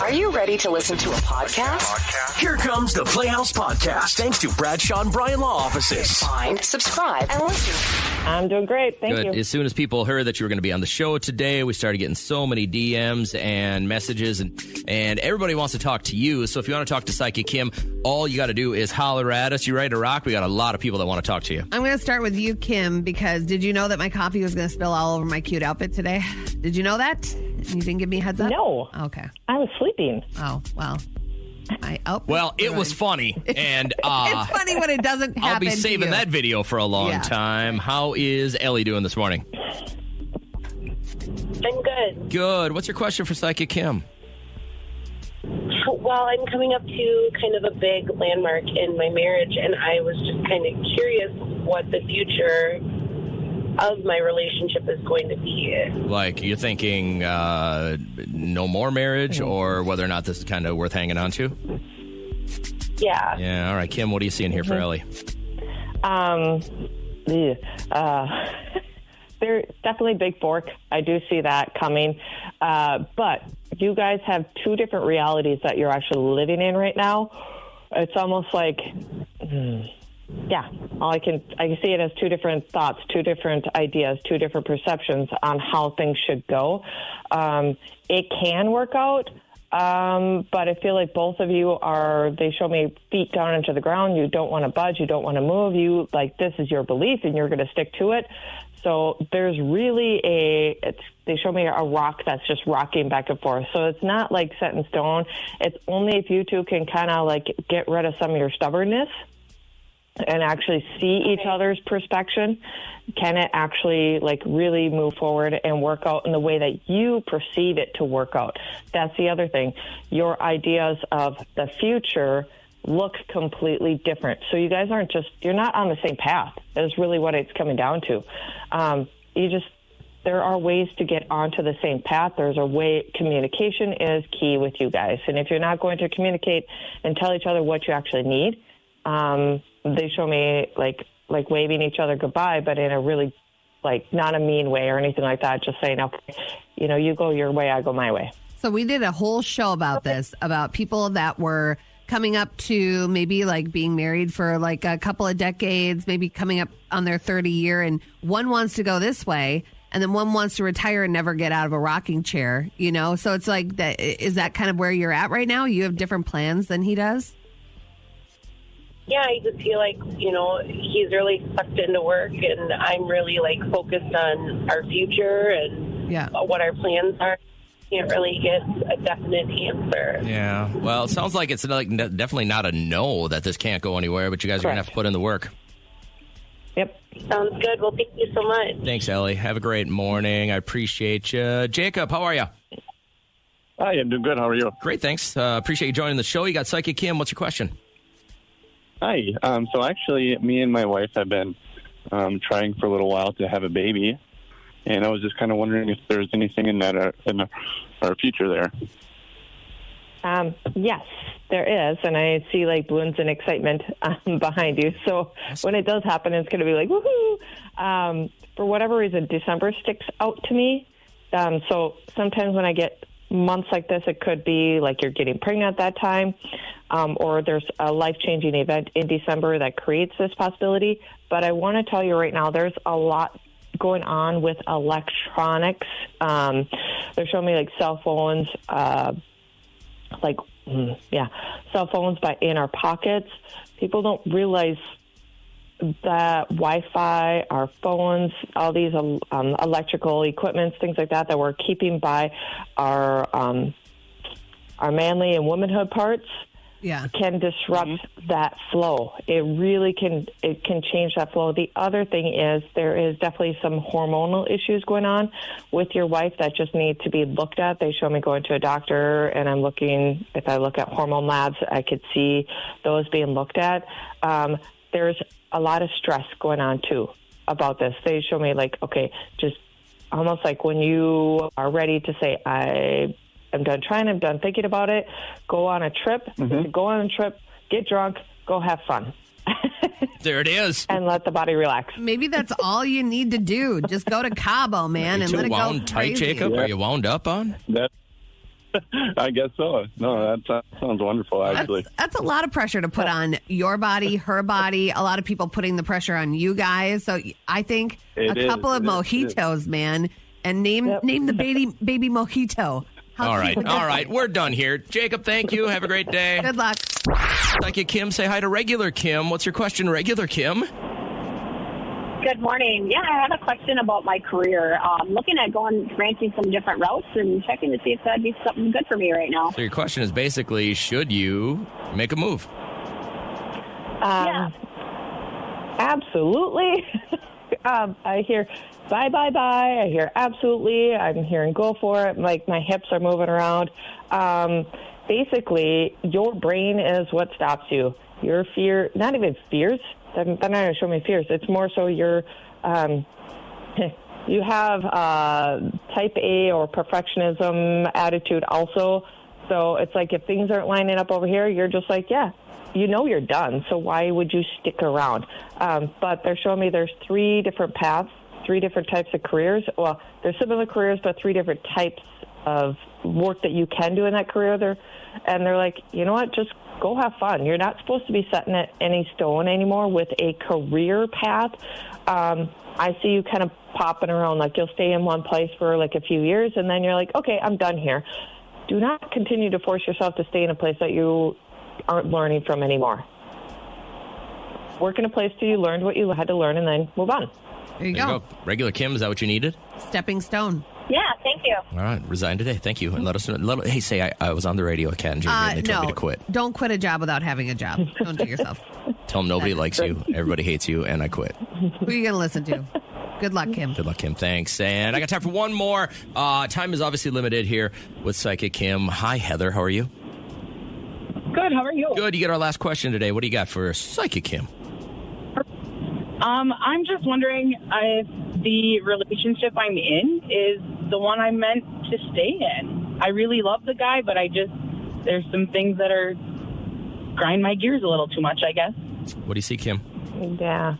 Are you ready to listen to a podcast? Here comes the Playhouse Podcast, thanks to Bradshaw and Bryan Law Offices. Find, subscribe, and listen. I'm doing great. Thank you. As soon as people heard that you were going to be on the show today, we started getting so many DMs and messages, and everybody wants to talk to you. So if you want to talk to Psychic Kim, all you got to do is holler at us. You ready to rock? We got a lot of people that want to talk to you. I'm going to start with you, Kim, because did you know that my coffee was going to spill all over my cute outfit today? Did you know that? You didn't give me a heads up? No. Okay. I was sleeping. Oh, well. It was funny, and it's funny when it doesn't happen. I'll be saving that video for a long time. How is Ellie doing this morning? I'm good. Good. What's your question for Psychic Kim? Well, I'm coming up to kind of a big landmark in my marriage, and I was just kind of curious what the future of my relationship is going to be. Like, you're thinking no more marriage, or whether or not this is kind of worth hanging on to? Yeah. Yeah, all right. Kim, what are you seeing here for Ellie? There's definitely big fork. I do see that coming. But you guys have two different realities that you're actually living in right now. It's almost like... I can see it as two different thoughts, two different ideas, two different perceptions on how things should go. It can work out, but I feel like both of you they show me feet down into the ground. You don't want to budge. You don't want to move. This is your belief and you're going to stick to it. So there's really they show me a rock that's just rocking back and forth. So it's not like set in stone. It's only if you two can kind of like get rid of some of your stubbornness and actually see each other's perspective, can it actually like really move forward and work out in the way that you perceive it to work out? That's the other thing. Your ideas of the future look completely different. So you guys you're not on the same path. Is really what it's coming down to. There are ways to get onto the same path. There's a way. Communication is key with you guys. And if you're not going to communicate and tell each other what you actually need, they show me like waving each other goodbye, but in a really not a mean way or anything like that. Just saying, okay, you go your way, I go my way. So we did a whole show about this, about people that were coming up to maybe being married for a couple of decades, maybe coming up on their 30 year, and one wants to go this way and then one wants to retire and never get out of a rocking chair, So it's like that. Is that kind of where you're at right now? You have different plans than he does? Yeah, I just feel like, he's really sucked into work, and I'm really focused on our future and what our plans are. Can't really get a definite answer. Yeah. Well, it sounds like it's definitely not a no that this can't go anywhere, but you guys are going to have to put in the work. Yep. Sounds good. Well, thank you so much. Thanks, Ellie. Have a great morning. I appreciate you. Jacob, how are you? Hi, I'm doing good. How are you? Great, thanks. Appreciate you joining the show. You got Psychic Kim. What's your question? Hi. So actually, me and my wife have been trying for a little while to have a baby, and I was just kind of wondering if there's anything in that in our future there. Yes, there is, and I see balloons and excitement behind you. So when it does happen, it's going to be woohoo! For whatever reason, December sticks out to me. So sometimes when I get months like this, it could be you're getting pregnant at that time, or there's a life-changing event in December that creates this possibility. But I want to tell you right now, there's a lot going on with electronics. They're showing me cell phones, cell phones in our pockets. People don't realize that Wi-Fi, our phones, all these electrical equipments, things like that we're keeping by our manly and womanhood parts, can disrupt that flow. It really can. It can change that flow. The other thing is there is definitely some hormonal issues going on with your wife that just need to be looked at. They show me going to a doctor, and I'm looking. If I look at hormone labs, I could see those being looked at. There's a lot of stress going on too about this. They show me okay, just almost when you are ready to say, I'm done trying, I'm done thinking about it, go on a trip, get drunk, go have fun. There it is. And let the body relax. Maybe that's all you need to do. Just go to Cabo, man, and let it go wound tight, crazy. Jacob? Are you wound up on? I guess so. No, that sounds wonderful, actually. That's a lot of pressure to put on your body, her body. A lot of people putting the pressure on you guys. So I think a couple of mojitos, man, and name the baby mojito. All right. We're done here. Jacob, thank you. Have a great day. Good luck. Thank you, Kim. Say hi to regular Kim. What's your question, regular Kim? Good morning. Yeah, I have a question about my career. Looking at branching some different routes and checking to see if that'd be something good for me right now. So your question is basically, should you make a move? Yeah. Absolutely. I hear bye. I hear absolutely. I'm hearing go for it. Like my hips are moving around. Basically, your brain is what stops you. Your fear, not even fears. They're not going to show me fears. It's more so your, you have type A or perfectionism attitude also. So it's like if things aren't lining up over here, you're just like, yeah, you know you're done. So why would you stick around? But they're showing me there's 3 different paths, 3 different types of careers. Well, they're similar careers, but 3 different types of work that you can do in that career. They're like, you know what, just go have fun. You're not supposed to be setting it any stone anymore with a career path. I see you kind of popping around, like you'll stay in one place for like a few years and then you're like, okay, I'm done here. Do not continue to force yourself to stay in a place that you aren't learning from anymore. Work in a place till you learned what you had to learn and then move on. There you go. Regular Kim, is that what you needed? Stepping stone. Yeah, thank you. All right, resign today. Thank you. And let us know. Hey, say I was on the radio at Cat and Jamie and they told me to quit. Don't quit a job without having a job. Don't do it yourself. Tell them nobody likes you, everybody hates you, and I quit. Who are you going to listen to? Good luck, Kim. Good luck, Kim. Thanks. And I got time for one more. Time is obviously limited here with Psychic Kim. Hi, Heather. How are you? Good. How are you? Good. You get our last question today. What do you got for Psychic Kim? I'm just wondering if the relationship I'm in is the one I'm meant to stay in. I really love the guy, but there's some things that are grind my gears a little too much, I guess. What do you see, Kim? Yeah.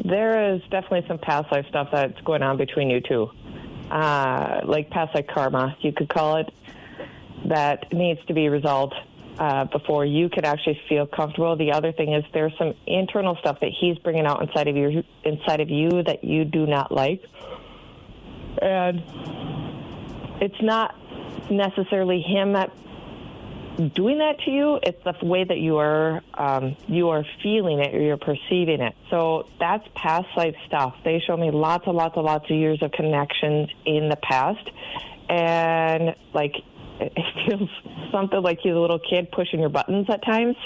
There is definitely some past life stuff that's going on between you two. Like past life karma, you could call it, that needs to be resolved before you could actually feel comfortable. The other thing is there's some internal stuff that he's bringing out inside of you that you do not like. And it's not necessarily him that doing that to you. It's the way that you are feeling it or you're perceiving it. So that's past life stuff. They show me lots of years of connections in the past. And like, it feels something like he's a little kid pushing your buttons at times.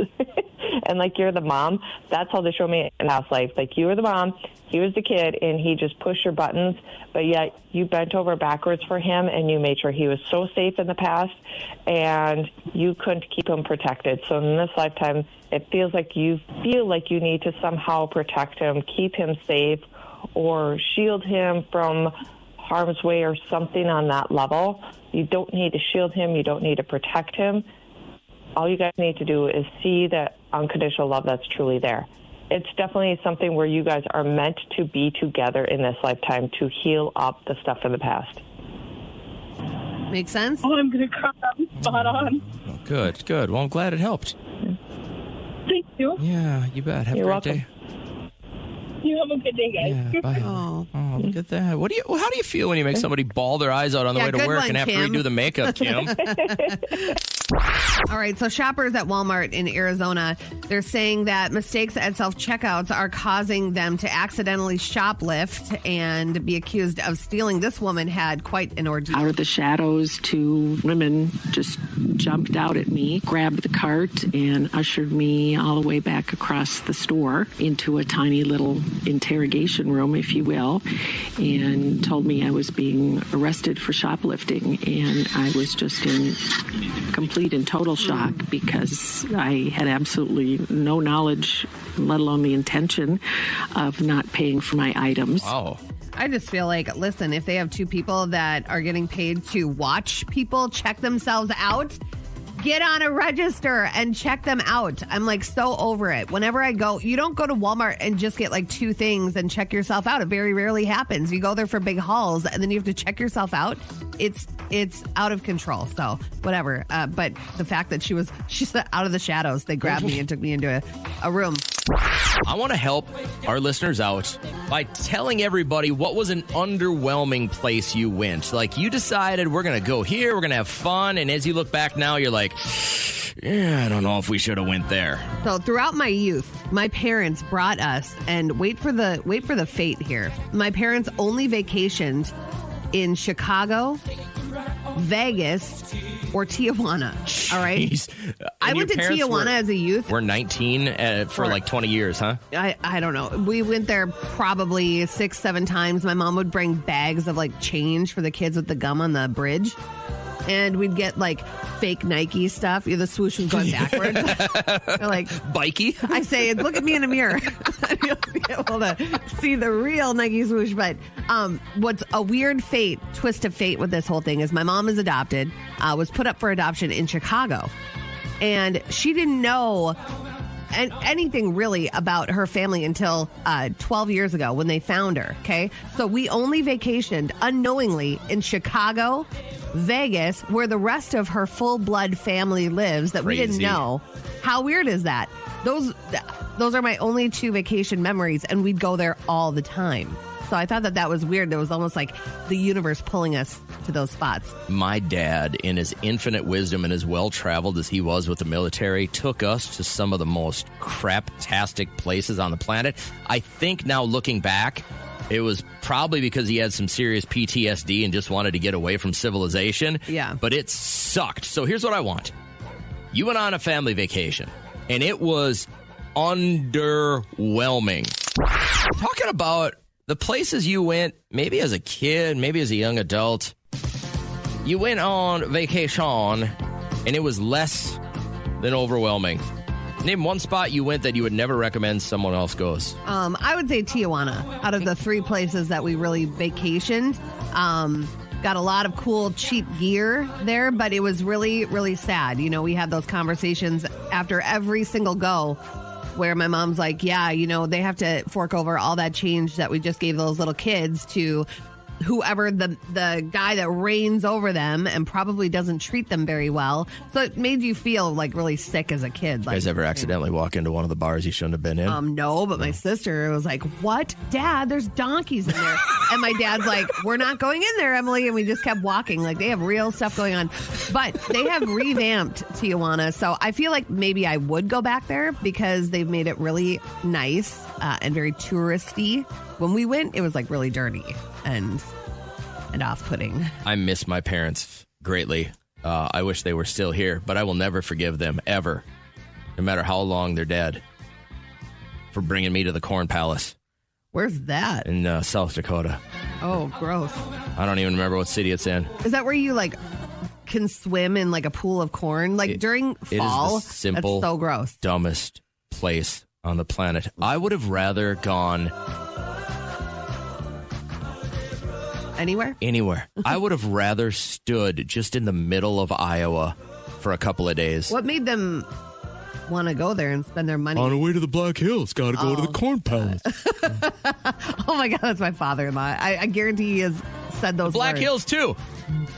And like you're the mom. That's how they show me in past life. Like you were the mom, he was the kid, and he just pushed your buttons. But yet you bent over backwards for him and you made sure he was so safe in the past and you couldn't keep him protected. So in this lifetime, it feels like you need to somehow protect him, keep him safe, or shield him from harm's way or something on that level. You don't need to shield him. You don't need to protect him. All you guys need to do is see that unconditional love that's truly there. It's definitely something where you guys are meant to be together in this lifetime to heal up the stuff in the past. Make sense? Oh, I'm going to cry. Spot on. Oh, good. Well, I'm glad it helped. Thank you. Yeah, you bet. Have You're a great welcome. day. You have a good day, guys. Yeah, bye. Oh. Look at that. How do you feel when you make somebody bawl their eyes out on the way to good work one, and have Kim. to redo the makeup, Kim? All right, so shoppers at Walmart in Arizona, they're saying that mistakes at self-checkouts are causing them to accidentally shoplift and be accused of stealing. This woman had quite an ordeal. Out of the shadows, 2 women just jumped out at me, grabbed the cart, and ushered me all the way back across the store into a tiny little interrogation room, if you will, and told me I was being arrested for shoplifting. And I was just in complete and total shock because I had absolutely no knowledge, let alone the intention of not paying for my items. Wow. I just feel like, listen, if they have 2 people that are getting paid to watch people check themselves out, Get on a register and check them out. I'm like so over it. Whenever I go, you don't go to Walmart and just get like 2 things and check yourself out. It very rarely happens. You go there for big hauls and then you have to check yourself out. It's out of control. So whatever. But the fact that she's out of the shadows. They grabbed me and took me into a room. I want to help our listeners out by telling everybody what was an underwhelming place you went. Like you decided we're going to go here, we're going to have fun, and as you look back now, you're like, yeah, I don't know if we should have went there. So throughout my youth, my parents brought us, and wait for the fate here. My parents only vacationed in Chicago, Vegas, or Tijuana. All right. Jeez. I went to Tijuana as a youth. We're 19 for like 20 years, huh? I don't know. We went there probably 6-7 times. My mom would bring bags of like change for the kids with the gum on the bridge. And we'd get like fake Nike stuff. The swoosh was going backwards. They're like, bikey? I say, look at me in a mirror. You'll be able to see the real Nike swoosh. But what's a weird twist of fate with this whole thing is my mom is adopted, was put up for adoption in Chicago. And she didn't know anything really about her family until 12 years ago when they found her. Okay. So we only vacationed unknowingly in Chicago, Vegas, where the rest of her full blood family lives that we didn't know. How weird is that? Those are my only 2 vacation memories, and we'd go there all the time. So I thought that was weird. It was almost like the universe pulling us to those spots. My dad, in his infinite wisdom and as well-traveled as he was with the military, took us to some of the most craptastic places on the planet. I think now looking back, it was probably because he had some serious PTSD and just wanted to get away from civilization. Yeah. But it sucked. So here's what I want. You went on a family vacation, and it was underwhelming. Talking about the places you went, maybe as a kid, maybe as a young adult. You went on vacation, and it was less than overwhelming. Name one spot you went that you would never recommend someone else goes. I would say Tijuana. Out of the 3 places that we really vacationed, got a lot of cool, cheap gear there, but it was really, really sad. You know, we had those conversations after every single go where my mom's like, yeah, you know, they have to fork over all that change that we just gave those little kids to whoever the guy that reigns over them and probably doesn't treat them very well. So it made you feel like really sick as a kid. You guys ever accidentally walk into one of the bars you shouldn't have been in? No, but my sister was like, what? Dad, there's donkeys in there. And my dad's like, we're not going in there, Emily. And we just kept walking. Like, they have real stuff going on. But they have revamped Tijuana. So I feel like maybe I would go back there because they've made it really nice and very touristy. When we went, it was like really dirty and off-putting. I miss my parents greatly. I wish they were still here, but I will never forgive them, ever, no matter how long they're dead, for bringing me to the Corn Palace. Where's that? In South Dakota. Oh, gross. I don't even remember what city it's in. Is that where you, like, can swim in, like, a pool of corn? Like, during fall? It is the simple, that's so gross. Dumbest place on the planet. I would have rather gone... Anywhere? I would have rather stood just in the middle of Iowa for a couple of days. What made them want to go there and spend their money? On the way to the Black Hills. Got to go to the Corn Palace. Oh, my God. That's my father-in-law. I guarantee he has said those Black words. Hills, too.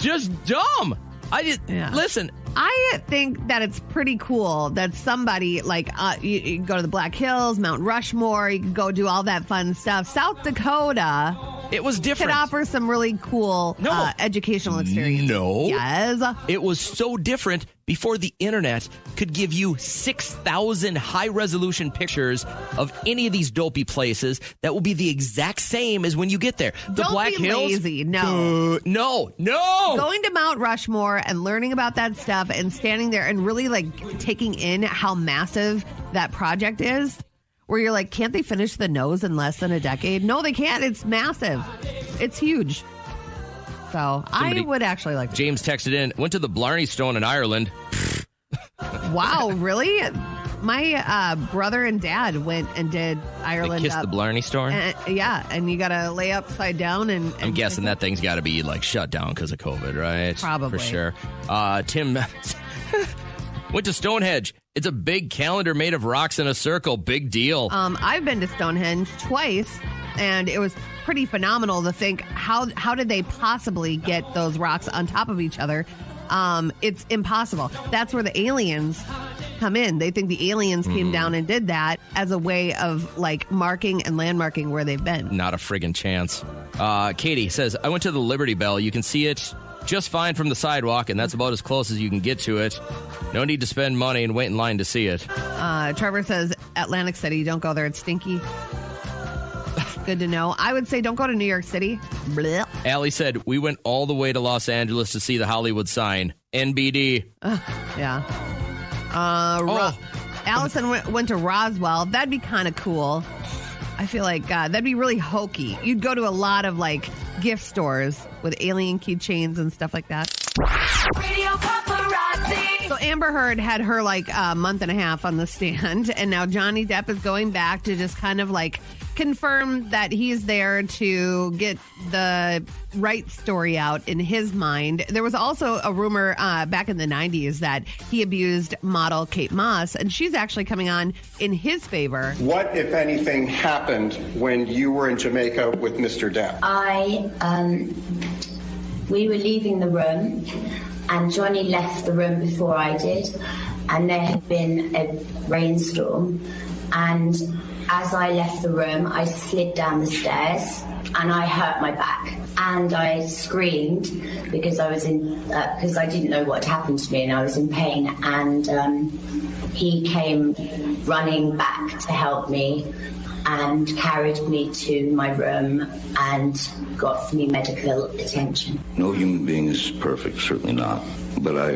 Just dumb. Listen. I think that it's pretty cool that somebody, like, you go to the Black Hills, Mount Rushmore, you can go do all that fun stuff. South Dakota... It was different. Could offer some really cool educational experience. No. Yes. It was so different before the internet could give you 6,000 high-resolution pictures of any of these dopey places that will be the exact same as when you get there. The Don't Black be Hills. Lazy. No. No. Going to Mount Rushmore and learning about that stuff and standing there and really, like, taking in how massive that project is. Where you're like, can't they finish the nose in less than a decade? No, they can't. It's massive. It's huge. So I would actually like to. James texted in, went to the Blarney Stone in Ireland. Wow, really? My brother and dad went and did Ireland. They kissed the Blarney Stone? Yeah, and you got to lay upside down. And I'm guessing that thing's got to be like shut down because of COVID, right? Probably. For sure. Tim... Went to Stonehenge. It's a big calendar made of rocks in a circle. Big deal. I've been to Stonehenge twice, and it was pretty phenomenal to think how did they possibly get those rocks on top of each other? It's impossible. That's where the aliens come in. They think the aliens came down and did that as a way of like marking and landmarking where they've been. Not a friggin' chance. Katie says, I went to the Liberty Bell. You can see it just fine from the sidewalk, and that's about as close as you can get to it. No need to spend money and wait in line to see it. Trevor says, Atlantic City, don't go there. It's stinky. Good to know. I would say don't go to New York City. Blech. Allie said, we went all the way to Los Angeles to see the Hollywood sign. NBD. Yeah. Allison went to Roswell. That'd be kind of cool. I feel like that'd be really hokey. You'd go to a lot of like gift stores with alien keychains and stuff like that. Radio Paparazzi. So Amber Heard had her like a month and a half on the stand, and now Johnny Depp is going back to just kind of like confirm that he's there to get the right story out in his mind. There was also a rumor back in the 90s that he abused model Kate Moss, and she's actually coming on in his favor. What, if anything, happened when you were in Jamaica with Mr. Depp? We were leaving the room, and Johnny left the room before I did, and there had been a rainstorm, and as I left the room, I slid down the stairs and I hurt my back. And I screamed because I was because I didn't know what had happened to me and I was in pain. And he came running back to help me and carried me to my room and got me medical attention. No human being is perfect, certainly not. But I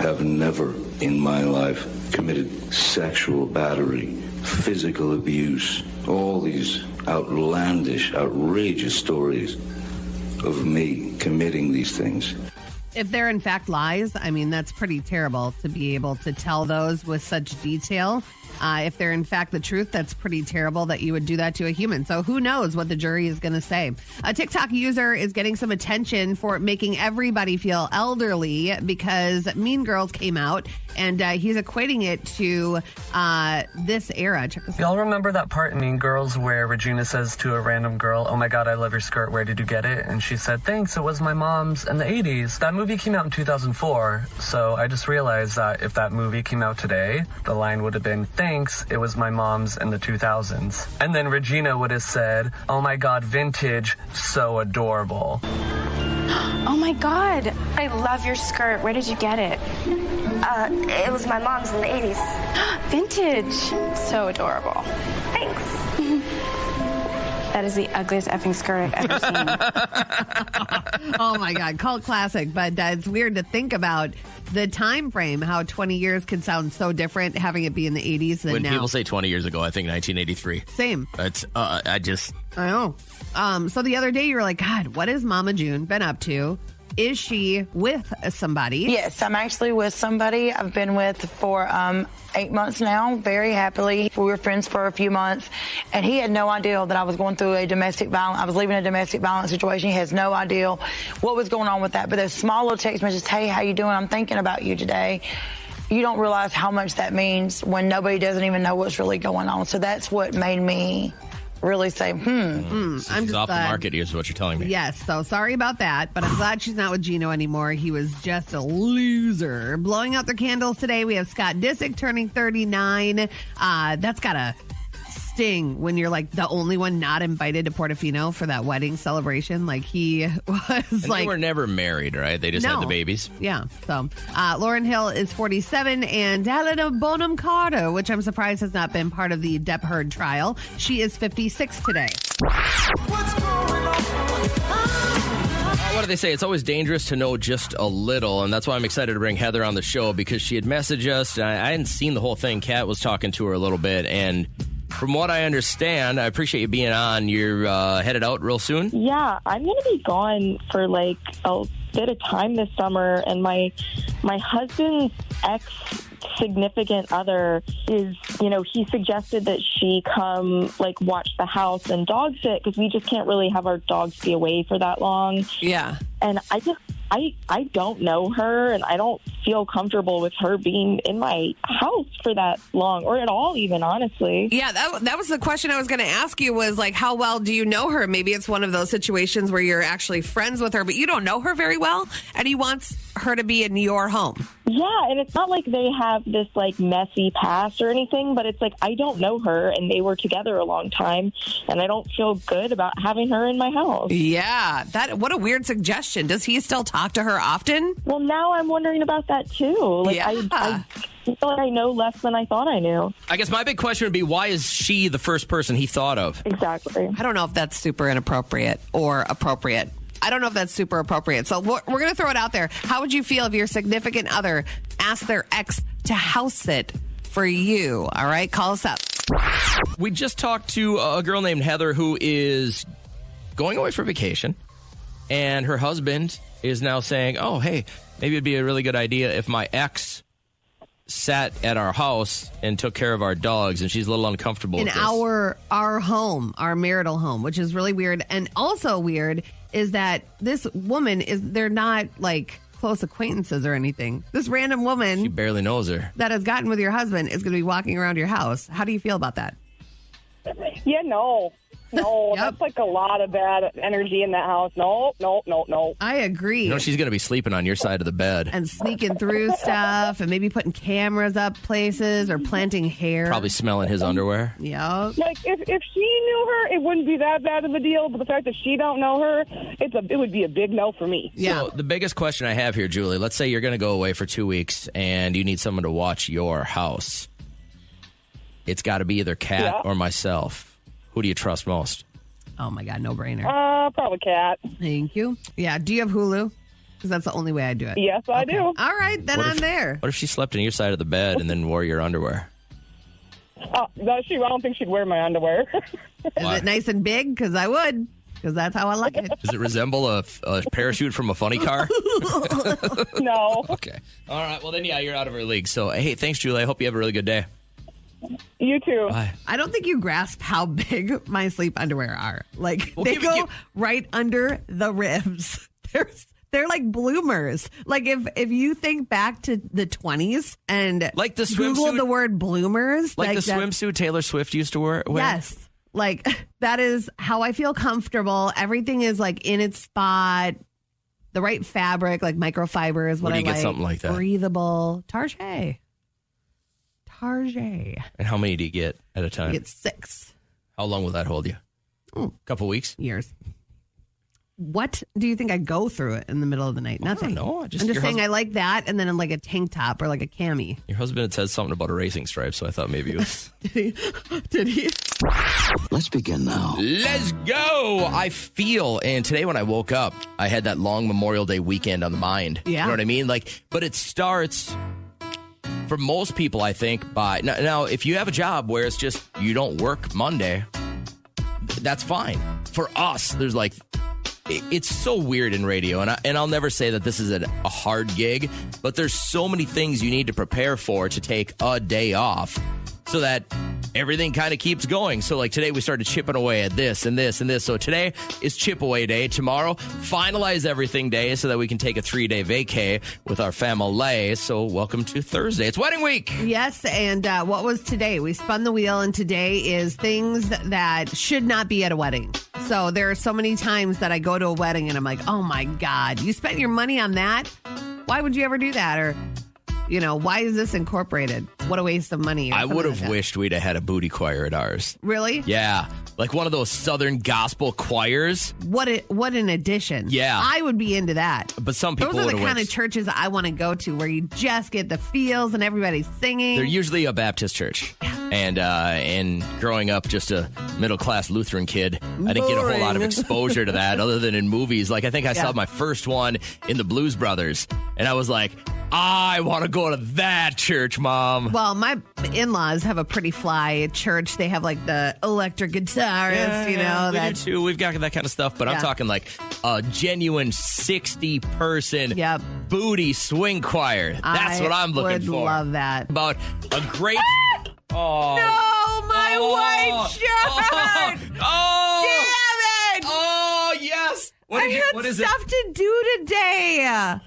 have never in my life committed sexual battery, physical abuse, all these outlandish, outrageous stories of me committing these things. If they're in fact lies, I mean, that's pretty terrible to be able to tell those with such detail. If they're in fact the truth, that's pretty terrible that you would do that to a human. So who knows what the jury is going to say. A TikTok user is getting some attention for making everybody feel elderly because Mean Girls came out, and he's equating it to this era. Check this out. Y'all remember that part in Mean Girls where Regina says to a random girl, "Oh my God, I love your skirt. Where did you get it?" And she said, "Thanks, it was my mom's in the 80s. That movie came out in 2004. So I just realized that if that movie came out today, the line would have been, "Thanks, it was my mom's in the 2000s. And then Regina would have said, "Oh my God, vintage, so adorable." Oh my God, I love your skirt. Where did you get it? It was my mom's in the 80s. Vintage, so adorable. Thanks. That is the ugliest effing skirt I've ever seen. Oh my God, cult classic. But it's weird to think about the time frame, how 20 years can sound so different having it be in the 80s than when now. People say 20 years ago, I think 1983. Same. It's I know. So the other day you were like, God, what has Mama June been up to? Is she with somebody? Yes, I'm actually with somebody I've been with for 8 months now, very happily. We were friends for a few months, and he had no idea that I was going through I was leaving a domestic violence situation. He has no idea what was going on with that. But those small little text messages, "Hey, how you doing? I'm thinking about you today." You don't realize how much that means when nobody doesn't even know what's really going on. So that's what made me really say, I'm just off the market, is what you're telling me. Yes, so sorry about that, but I'm glad she's not with Gino anymore. He was just a loser. Blowing out their candles today, we have Scott Disick turning 39. That's got to sting when you're like the only one not invited to Portofino for that wedding celebration. Like he was and like... they were never married, right? They just had the babies. Yeah, so Lauryn Hill is 47, and Helena Bonham Carter, which I'm surprised has not been part of the Depp Heard trial. She is 56 today. What do they say? It's always dangerous to know just a little, and that's why I'm excited to bring Heather on the show, because she had messaged us, and I hadn't seen the whole thing. Kat was talking to her a little bit, and from what I understand, I appreciate you being on. You're headed out real soon? Yeah, I'm going to be gone for like a bit of time this summer, and my husband's ex-significant other is, he suggested that she come like watch the house and dog sit, because we just can't really have our dogs be away for that long. Yeah. And I don't know her, and I don't feel comfortable with her being in my house for that long, or at all even, honestly. Yeah, that was the question I was going to ask you, was like, how well do you know her? Maybe it's one of those situations where you're actually friends with her, but you don't know her very well, and he wants her to be in your home. Yeah, and it's not like they have this like messy past or anything, but it's like I don't know her, and they were together a long time, and I don't feel good about having her in my house. Yeah, what a weird suggestion. Does he still talk to her often? Well, now I'm wondering about that too. Like, yeah. I feel like I know less than I thought I knew. I guess my big question would be, why is she the first person he thought of? Exactly. I don't know if that's super inappropriate or appropriate. I don't know if that's super appropriate. So we're going to throw it out there. How would you feel if your significant other asked their ex to house sit for you? All right, call us up. We just talked to a girl named Heather who is going away for vacation, and her husband is now saying, oh, hey, maybe it'd be a really good idea if my ex sat at our house and took care of our dogs, and she's a little uncomfortable in with this. our home, our marital home, which is really weird. And also weird is that this woman they're not like close acquaintances or anything. This random woman, she barely knows her, that has gotten with your husband is going to be walking around your house. How do you feel about that? Yeah, no, that's like a lot of bad energy in that house. No. I agree. You know, she's going to be sleeping on your side of the bed. And sneaking through stuff and maybe putting cameras up places or planting hair. Probably smelling his underwear. Yeah. Like, if she knew her, it wouldn't be that bad of a deal. But the fact that she don't know her, it would be a big no for me. Yeah. So the biggest question I have here, Julie, let's say you're going to go away for 2 weeks and you need someone to watch your house. It's got to be either Kat or myself. Who do you trust most? Oh, my God, no brainer. Probably Kat. Thank you. Yeah, do you have Hulu? Because that's the only way I do it. Yes, I do. All right, then I'm there. What if she slept on your side of the bed and then wore your underwear? I don't think she'd wear my underwear. Is it nice and big? Because I would. Because that's how I like it. Does it resemble a parachute from a funny car? No. Okay. All right. Well, then, yeah, you're out of our league. So, hey, thanks, Julie. I hope you have a really good day. You too. Bye. I don't think you grasp how big my sleep underwear are. Like, they go right under the ribs. They're like bloomers. Like, if you think back to the 20s and like the Google swimsuit, the word bloomers. like the swimsuit Taylor Swift used to wear? Yes. Like, that is how I feel comfortable. Everything is, like, in its spot. The right fabric, like microfiber is what I like. Where do you get something like that? Breathable. Target. And how many do you get at a time? I get 6. How long will that hold you? A couple weeks? Years. What do you think I go through it in the middle of the night? Nothing. No, I'm just saying I like that, and then in like a tank top or like a cami. Your husband had said something about a racing stripe, so I thought maybe it was... Did he? Let's begin now. Let's go! I feel, and today when I woke up, I had that long Memorial Day weekend on the mind. Yeah. You know what I mean? Like, but it starts... For most people, I think, by... Now, if you have a job where it's just you don't work Monday, that's fine. For us, there's like... It's so weird in radio, and I'll never say that this is a hard gig, but there's so many things you need to prepare for to take a day off so that everything kind of keeps going. So like today we started chipping away at this and this and this. So today is chip away day. Tomorrow, finalize everything day so that we can take a 3-day vacay with our family. So welcome to Thursday. It's wedding week. Yes, and what was today? We spun the wheel, and today is things that should not be at a wedding. So there are so many times that I go to a wedding and I'm like, oh my God, you spent your money on that? Why would you ever do that? Or, you know, why is this incorporated? What a waste of money. I would have wished we'd have had a booty choir at ours. Really? Yeah. Like one of those Southern gospel choirs. What an addition. Yeah. I would be into that. But some people Those are the would have kind of churches I want to go to where you just get the feels and everybody's singing. They're usually a Baptist church. And growing up just a middle-class Lutheran kid, I didn't get a whole lot of exposure to that other than in movies. Like, I think I saw my first one in the Blues Brothers, and I was like, I want to go to that church, Mom. Well, my in-laws have a pretty fly church. They have, like, the electric guitarist, you know. We do, too. We've got that kind of stuff, but I'm talking, like, a genuine 60-person booty swing choir. That's what I'm looking for. I would love that. About a great... Oh. No, my white shirt! Oh. Damn it! Oh, yes! What is stuff to do today.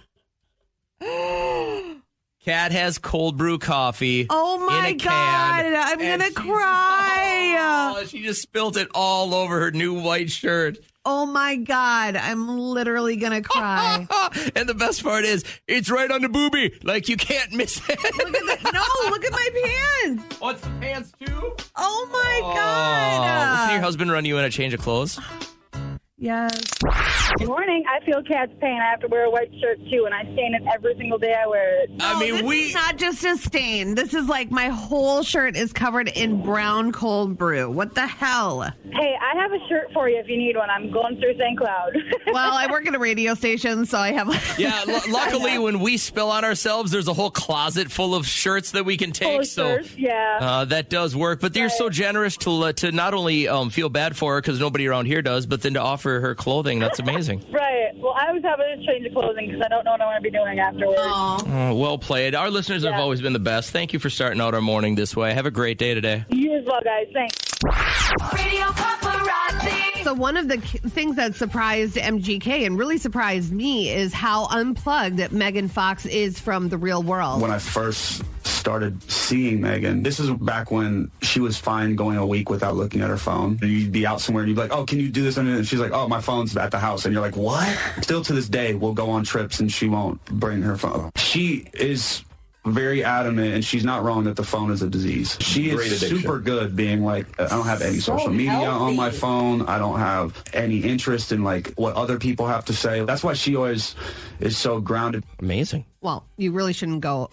Kat has cold brew coffee. Oh my in a God. can, I'm going to she's- cry. Oh, she just spilled it all over her new white shirt. Oh my God. I'm literally going to cry. And the best part is, it's right on the boobie. Like, you can't miss it. Look at that. No, look at my pants. Oh, it's the pants too? Oh my Well, God. can your husband run you in a change of clothes? Yes. Good morning. I feel Kat's pain. I have to wear a white shirt too, and I stain it every single day I wear it. This is not just a stain. This is like my whole shirt is covered in brown cold brew. What the hell? Hey, I have a shirt for you if you need one. I'm going through St. Cloud. Well, I work at a radio station, so I have. Yeah, luckily when we spill on ourselves, there's a whole closet full of shirts that we can take. Shirts, yeah. That does work. But you're so generous to not only feel bad for her because nobody around here does, but then to offer her clothing. That's amazing. Right. Well, I always have a change of clothing because I don't know what I'm going to be doing afterwards. Oh, well played. Our listeners have always been the best. Thank you for starting out our morning this way. Have a great day today. You as well, guys. Thanks. Radio Paparazzi. So one of the things that surprised MGK and really surprised me is how unplugged Megan Fox is from the real world. When I first started seeing Megan, this is back when she was fine going a week without looking at her phone. You'd be out somewhere and you'd be like, oh, can you do this? And she's like, oh, my phone's at the house. And you're like, what? Still to this day, we'll go on trips and she won't bring her phone. She is very adamant, and she's not wrong, that the phone is a disease. She is super good being like, I don't have any social media on my phone. I don't have any interest in like what other people have to say. That's why she always is so grounded. Amazing. Well, you really shouldn't go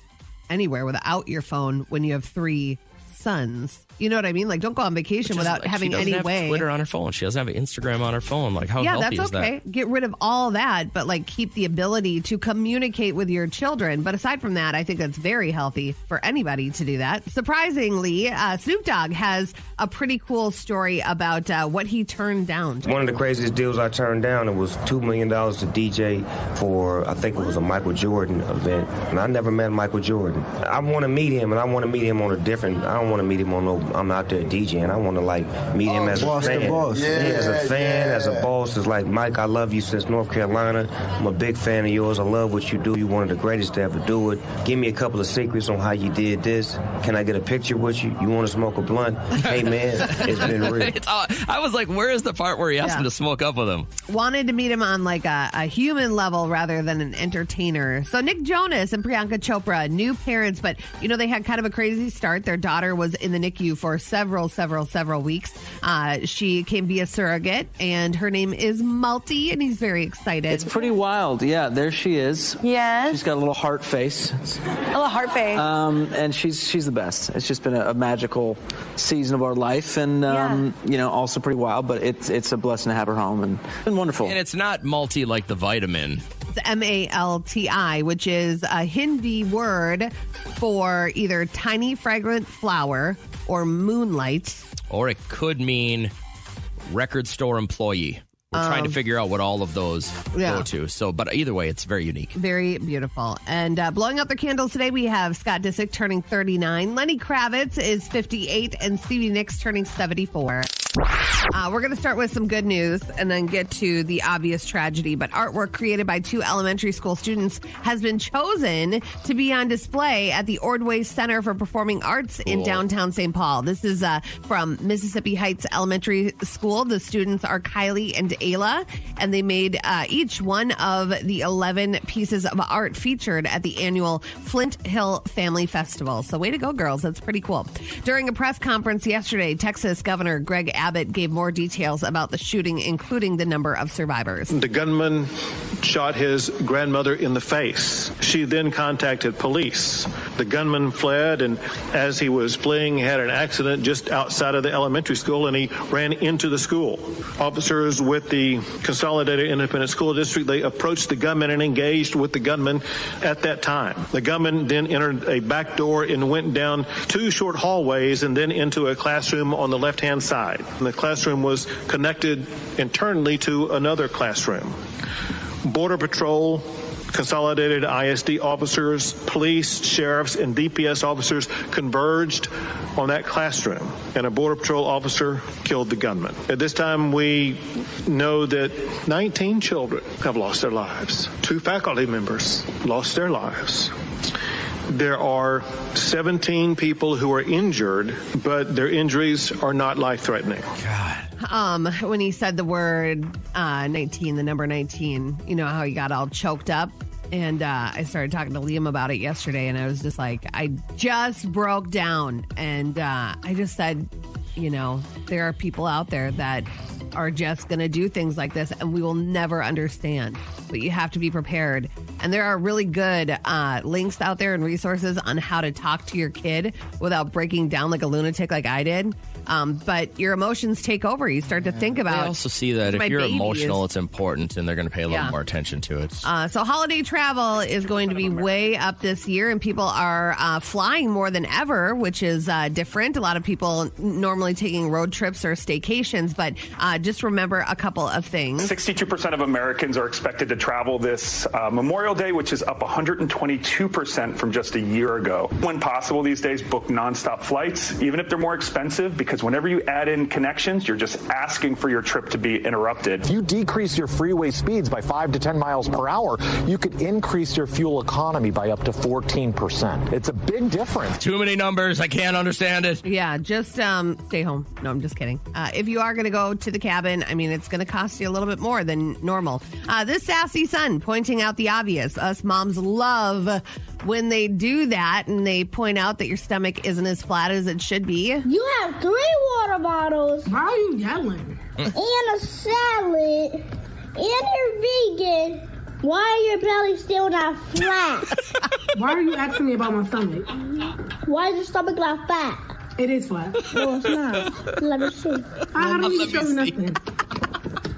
anywhere without your phone when you have 3 sons. You know what I mean? Like, don't go on vacation without having any way. She doesn't have Twitter on her phone. She doesn't have Instagram on her phone. Like, how healthy that's is that? okay. Get rid of all that, but like keep the ability to communicate with your children. But aside from that, I think that's very healthy for anybody to do that. Surprisingly, Snoop Dogg has a pretty cool story about what he turned down. One of the craziest deals I turned down, it was $2 million to DJ for, I think it was a Michael Jordan event. And I never met Michael Jordan. I want to meet him, and I want to meet him on a different, I don't want to meet him on no, I'm out there DJing. I want to like meet him as a fan. As a fan, as a boss. It's like, Mike, I love you since North Carolina. I'm a big fan of yours. I love what you do. You're one of the greatest to ever do it. Give me a couple of secrets on how you did this. Can I get a picture with you? You want to smoke a blunt? Hey, man, it's been real. I was like, where is the part where he asked him to smoke up with him? Wanted to meet him on like a human level rather than an entertainer. So Nick Jonas and Priyanka Chopra, new parents, but you know, they had kind of a crazy start. Their daughter was in the NICU for several weeks. She came via surrogate, and her name is Malti, and he's very excited. It's pretty wild. Yeah, there she is. Yes. She's got a little heart face. A little heart face. And she's the best. It's just been a magical season of our life, and you know, also pretty wild. But it's a blessing to have her home, and it's been wonderful. And it's not Malti like the vitamin. It's Malti, which is a Hindi word for either tiny fragrant flower or moonlight. Or it could mean record store employee. We're trying to figure out what all of those go to. So, but either way, it's very unique. Very beautiful. And blowing out their candles today, we have Scott Disick turning 39. Lenny Kravitz is 58, and Stevie Nicks turning 74. We're going to start with some good news and then get to the obvious tragedy. But artwork created by 2 elementary school students has been chosen to be on display at the Ordway Center for Performing Arts in downtown St. Paul. This is from Mississippi Heights Elementary School. The students are Kylie and Ayla, and they made each one of the 11 pieces of art featured at the annual Flint Hill Family Festival. So way to go, girls. That's pretty cool. During a press conference yesterday, Texas Governor Greg Abbott gave more details about the shooting, including the number of survivors. The gunman shot his grandmother in the face. She then contacted police. The gunman fled, and as he was fleeing, he had an accident just outside of the elementary school, and he ran into the school. Officers with the Consolidated Independent School District, they approached the gunman and engaged with the gunman at that time. The gunman then entered a back door and went down 2 short hallways and then into a classroom on the left-hand side. And the classroom was connected internally to another classroom. Border Patrol Consolidated ISD officers, police, sheriffs, and DPS officers converged on that classroom, and a Border Patrol officer killed the gunman. At this time, we know that 19 children have lost their lives. 2 faculty members lost their lives. There are 17 people who are injured, but their injuries are not life-threatening. When he said the word 19, the number 19, you know how he got all choked up? And I started talking to Liam about it yesterday, and I was just like, I just broke down. And I just said, you know, there are people out there that are just going to do things like this, and we will never understand. But you have to be prepared. And there are really good links out there and resources on how to talk to your kid without breaking down like a lunatic like I did. But your emotions take over. You start to think about. I also see that if you're emotional, it's important, and they're going to pay a little more attention to it. So holiday travel is going to be way up this year, and people are flying more than ever, which is different. A lot of people normally taking road trips or staycations, but just remember a couple of things. 62% of Americans are expected to travel this Memorial Day, which is up 122% from just a year ago. When possible these days, book nonstop flights, even if they're more expensive, because whenever you add in connections, you're just asking for your trip to be interrupted. If you decrease your freeway speeds by 5 to 10 miles per hour, you could increase your fuel economy by up to 14%. It's a big difference. Too many numbers. I can't understand it. Yeah, just stay home. No, I'm just kidding. If you are going to go to the cabin, I mean, it's going to cost you a little bit more than normal. This sassy son pointing out the obvious. Us moms love when they do that and they point out that your stomach isn't as flat as it should be. You have 3 water bottles. Why are you yelling? And a salad. And you're vegan. Why are your belly still not flat? Why are you asking me about my stomach? Why is your stomach not fat? It is flat. No, it's not. Let me see. I don't need to show you nothing.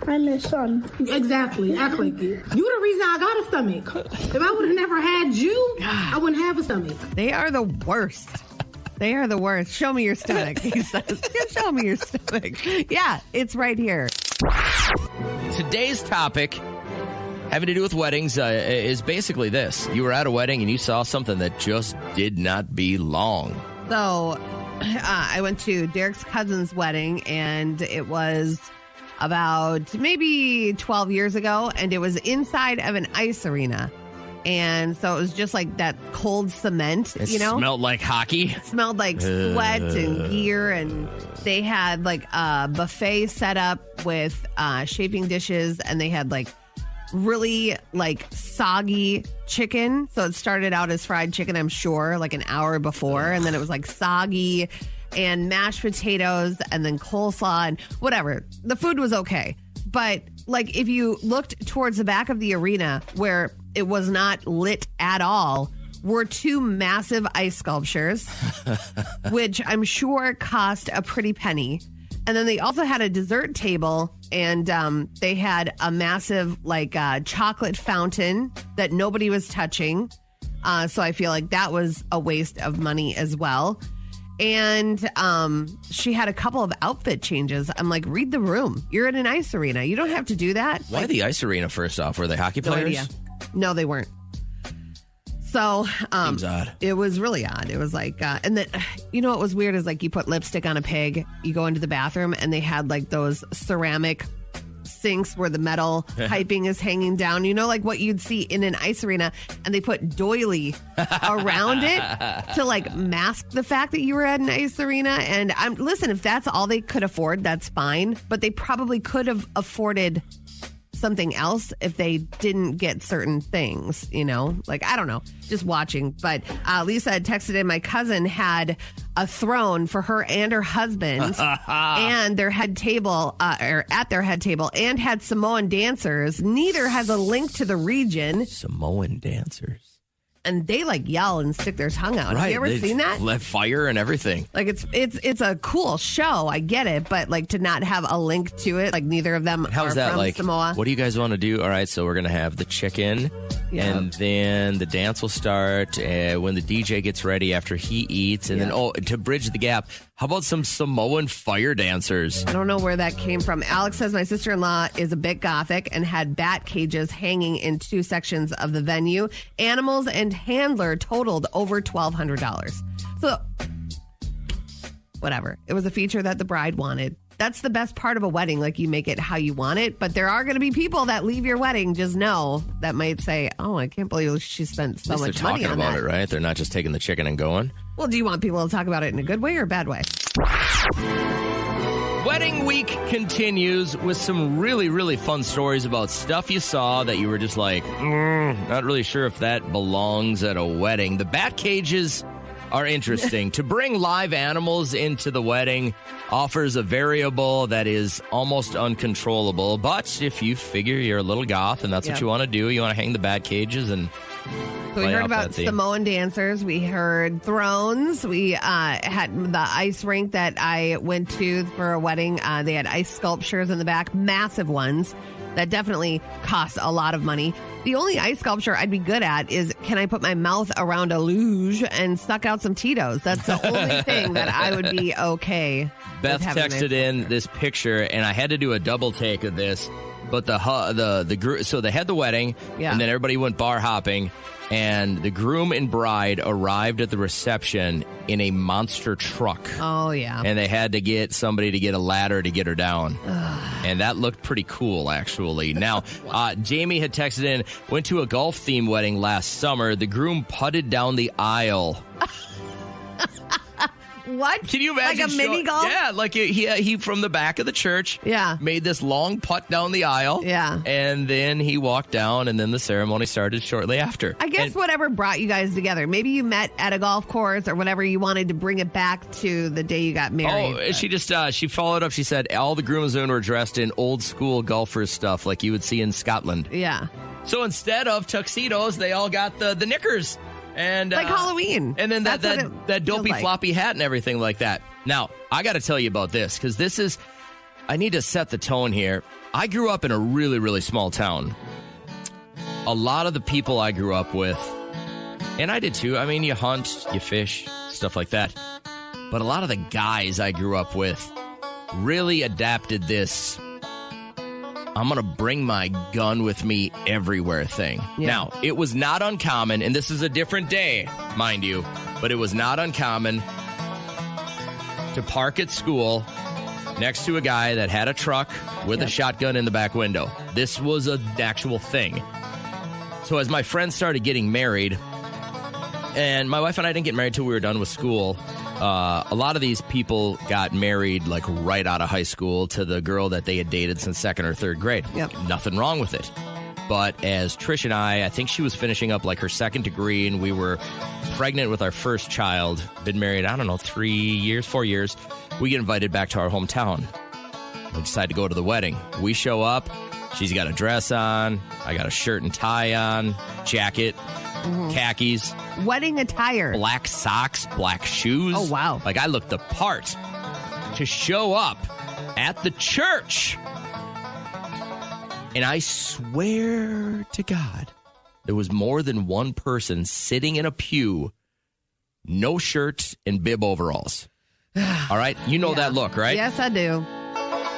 I'm his son. Exactly. Act like it. You the reason I got a stomach. If I would have never had you, I wouldn't have a stomach. They are the worst. They are the worst. Show me your stomach, he says. Show me your stomach. Yeah, it's right here. Today's topic, having to do with weddings, is basically this. You were at a wedding and you saw something that just did not belong. So I went to Derek's cousin's wedding, and it was about maybe 12 years ago, and it was inside of an ice arena. And so it was just like that cold cement, It smelled like hockey. It smelled like sweat and gear, and they had like a buffet set up with shaping dishes, and they had like really like soggy chicken. So it started out as fried chicken, I'm sure, like an hour before, and then it was like soggy and mashed potatoes and then coleslaw and whatever. The food was okay. But like if you looked towards the back of the arena where it was not lit at all, were 2 massive ice sculptures, which I'm sure cost a pretty penny. And then they also had a dessert table, and they had a massive like chocolate fountain that nobody was touching. So I feel like that was a waste of money as well. And she had a couple of outfit changes. I'm like, read the room. You're in an ice arena. You don't have to do that. Why the ice arena, first off? Were they hockey players? No idea. No, they weren't. So seems odd. It was really odd. It was like, and then, you know what was weird is like you put lipstick on a pig, you go into the bathroom, and they had like those ceramic sinks where the metal piping is hanging down, you know, like what you'd see in an ice arena, and they put doily around it to like mask the fact that you were at an ice arena. And listen, if that's all they could afford, that's fine, but they probably could have afforded something else if they didn't get certain things, you know, like, I don't know, just watching. But Lisa had texted in, my cousin had a throne for her and her husband and their head table, or at their head table, and had Samoan dancers. Neither has a link to the region. Samoan dancers. and they like yell and stick their tongue out. Right. Have you ever seen that? Let fire and everything. Like it's a cool show. I get it, but like to not have a link to it, like neither of them How's are that from like? Samoa. What do you guys want to do? All right, so we're gonna have the chicken, and then the dance will start when the DJ gets ready after he eats, and then to bridge the gap, how about some Samoan fire dancers? I don't know where that came from. Alex says my sister-in-law is a bit gothic and had bat cages hanging in 2 sections of the venue. Animals and handler totaled over $1,200. So, whatever. It was a feature that the bride wanted. That's the best part of a wedding. Like, you make it how you want it. But there are going to be people that leave your wedding, just know, that might say, oh, I can't believe she spent so much money on that. They're talking about it, right? They're not just taking the chicken and going. Well, do you want people to talk about it in a good way or a bad way? Wedding week continues with some really, really fun stories about stuff you saw that you were just like, not really sure if that belongs at a wedding. The bat cages are interesting. To bring live animals into the wedding offers a variable that is almost uncontrollable. But if you figure you're a little goth and that's what you want to do, you want to hang the bat cages and So we heard about Samoan dancers. We heard thrones. We had the ice rink that I went to for a wedding. They had ice sculptures in the back, massive ones that definitely cost a lot of money. The only ice sculpture I'd be good at is, can I put my mouth around a luge and suck out some Tito's? That's the only thing that I would be okay. Beth texted in this picture, and I had to do a double take of this. But so they had the wedding, and then everybody went bar hopping, and the groom and bride arrived at the reception in a monster truck. Oh, yeah. And they had to get somebody to get a ladder to get her down. And that looked pretty cool, actually. Now, Jamie had texted in, went to a golf-themed wedding last summer. The groom putted down the aisle. What? Can you imagine? Like a mini golf? Yeah, like he from the back of the church. Yeah. Made this long putt down the aisle. Yeah. And then he walked down, and then the ceremony started shortly after. I guess whatever brought you guys together. Maybe you met at a golf course or whatever. You wanted to bring it back to the day you got married. Oh, she just she followed up. She said all the groomsmen were dressed in old school golfers stuff like you would see in Scotland. Yeah. So instead of tuxedos, they all got the knickers. And like Halloween. And then that dopey floppy hat and everything like that. Now, I got to tell you about this because I need to set the tone here. I grew up in a really, really small town. A lot of the people I grew up with, and I did too. I mean, you hunt, you fish, stuff like that. But a lot of the guys I grew up with really adapted this I'm going to bring my gun with me everywhere thing. Yeah. Now, it was not uncommon, and this is a different day, mind you, but it was not uncommon to park at school next to a guy that had a truck with a shotgun in the back window. This was an actual thing. So as my friends started getting married, and my wife and I didn't get married till we were done with school, a lot of these people got married like right out of high school to the girl that they had dated since 2nd or 3rd grade. Yep. Nothing wrong with it. But as Trish and I think she was finishing up like her 2nd degree, and we were pregnant with our first child, been married, 4 years, we get invited back to our hometown. We decide to go to the wedding. We show up. She's got a dress on. I got a shirt and tie on, jacket, khakis. Wedding attire. Black socks, black shoes. Oh, wow. Like, I looked the part to show up at the church. And I swear to God, there was more than one person sitting in a pew, no shirt and bib overalls. All right? You know that look, right? Yes, I do.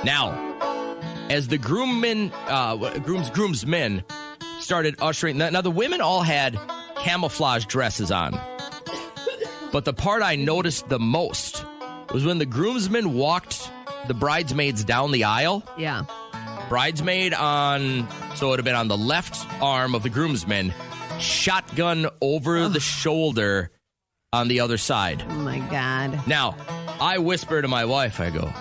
Now, as the groomsmen started ushering, now the women all had camouflage dresses on. But the part I noticed the most was when the groomsmen walked the bridesmaids down the aisle. Yeah. Bridesmaid so it would have been on the left arm of the groomsman, shotgun over the shoulder on the other side. Oh, my God. Now, I whisper to my wife, I go,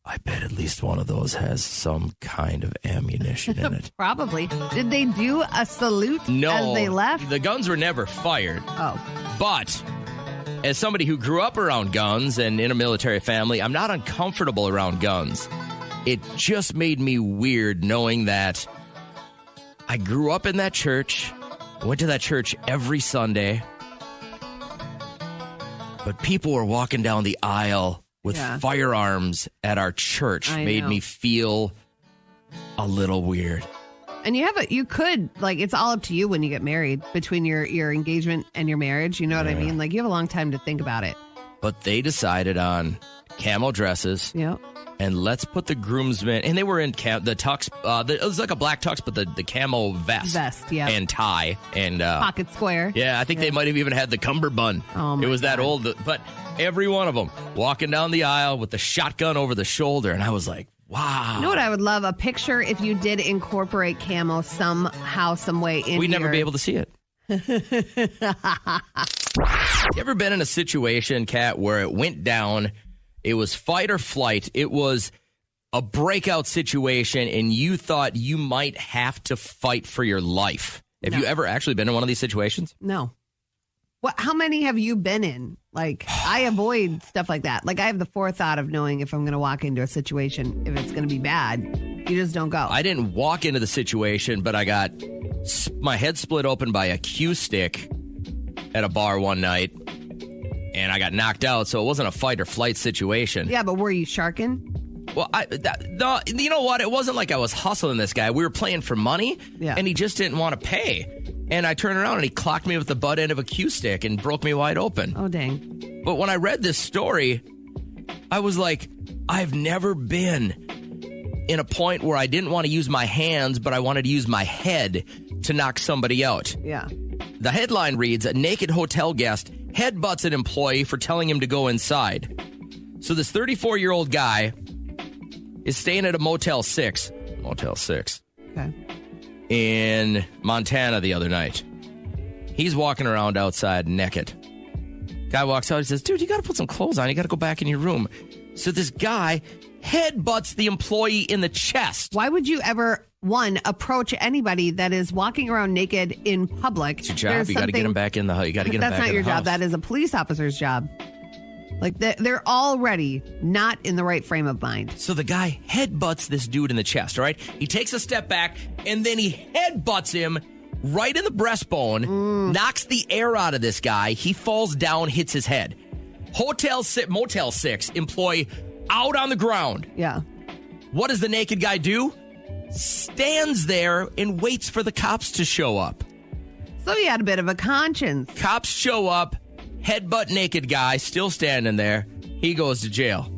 I bet at least one of those has some kind of ammunition in it. Probably. Did they do a salute as they left? The guns were never fired. Oh. But as somebody who grew up around guns and in a military family, I'm not uncomfortable around guns. It just made me weird knowing that I grew up in that church. I went to that church every Sunday. But people were walking down the aisle with firearms at our church. Made me feel a little weird. And you could, like, it's all up to you when you get married, between your engagement and your marriage. You know what I mean? Like, you have a long time to think about it. But they decided on camel dresses. Yep. And let's put the groomsmen, and they were in the tux. It was like a black tux, but the camel vest. And tie. And pocket square. Yeah, I think they might have even had the cummerbund. Oh, my it was that God. old. But every one of them walking down the aisle with the shotgun over the shoulder. And I was like, wow. You know what I would love? A picture if you did incorporate camo somehow, some way in We'd never be able to see it. You ever been in a situation, Kat, where it went down, it was fight or flight, it was a breakout situation, and you thought you might have to fight for your life? Have you ever actually been in one of these situations? No. How many have you been in? Like, I avoid stuff like that. Like, I have the forethought of knowing if I'm going to walk into a situation, if it's going to be bad, you just don't go. I didn't walk into the situation, but I got my head split open by a cue stick at a bar one night, and I got knocked out, so it wasn't a fight or flight situation. Yeah, but were you sharking? Well, no, you know what? It wasn't like I was hustling this guy. We were playing for money, and he just didn't want to pay. And I turned around, and he clocked me with the butt end of a cue stick and broke me wide open. Oh, dang. But when I read this story, I was like, I've never been in a point where I didn't want to use my hands, but I wanted to use my head to knock somebody out. Yeah. The headline reads, a naked hotel guest headbutts an employee for telling him to go inside. So this 34-year-old guy is staying at a Motel 6. Okay. In Montana the other night. He's walking around outside naked. Guy walks out, he says, dude, you got to put some clothes on. You got to go back in your room. So this guy headbutts the employee in the chest. Why would you ever, approach anybody that is walking around naked in public? It's your job. You got to get him back in the house. You got to get him back in the house. That's not your job. That is a police officer's job. Like, they're already not in the right frame of mind. So the guy headbutts this dude in the chest, all right? He takes a step back, and then he headbutts him right in the breastbone, knocks the air out of this guy. He falls down, hits his head. Motel 6 employee out on the ground. Yeah. What does the naked guy do? Stands there and waits for the cops to show up. So he had a bit of a conscience. Cops show up. Headbutt naked guy, still standing there. He goes to jail.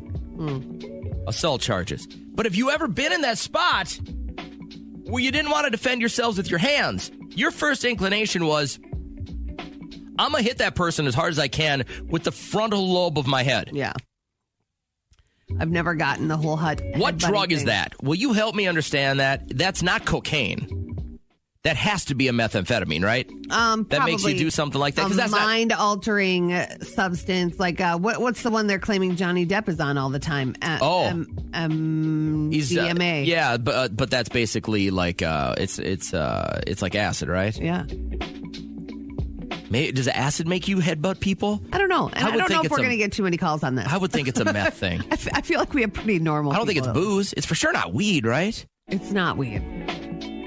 Assault charges. But have you ever been in that spot where you didn't want to defend yourselves with your hands? Your first inclination was, I'm going to hit that person as hard as I can with the frontal lobe of my head. Yeah. I've never gotten the whole What drug is that? Will you help me understand that? That's not cocaine. That has to be a methamphetamine, right? That makes you do something like that. A mind-altering substance. Like, what's the one they're claiming Johnny Depp is on all the time? DMA. Yeah, but that's basically like it's like acid, right? Yeah. Does acid make you headbutt people? I don't know. And I don't know if we're going to get too many calls on this. I would think it's a meth thing. I feel like we have pretty normal. I don't think it's booze. It's for sure not weed, right? It's not weed.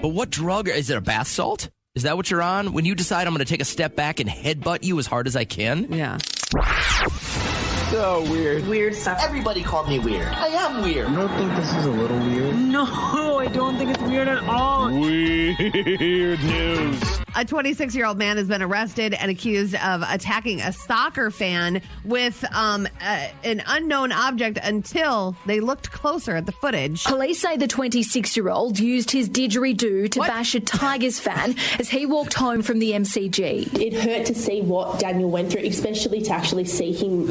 But what drug? Is it a bath salt? Is that what you're on? When you decide I'm going to take a step back and headbutt you as hard as I can? Yeah. So weird. Weird stuff. Everybody called me weird. I am weird. You don't think this is a little weird? No, I don't think it's weird at all. Weird news. A 26-year-old man has been arrested and accused of attacking a soccer fan with an unknown object until they looked closer at the footage. Police say the 26-year-old used his didgeridoo to bash a Tigers fan as he walked home from the MCG. It hurt to see what Daniel went through, especially to actually see him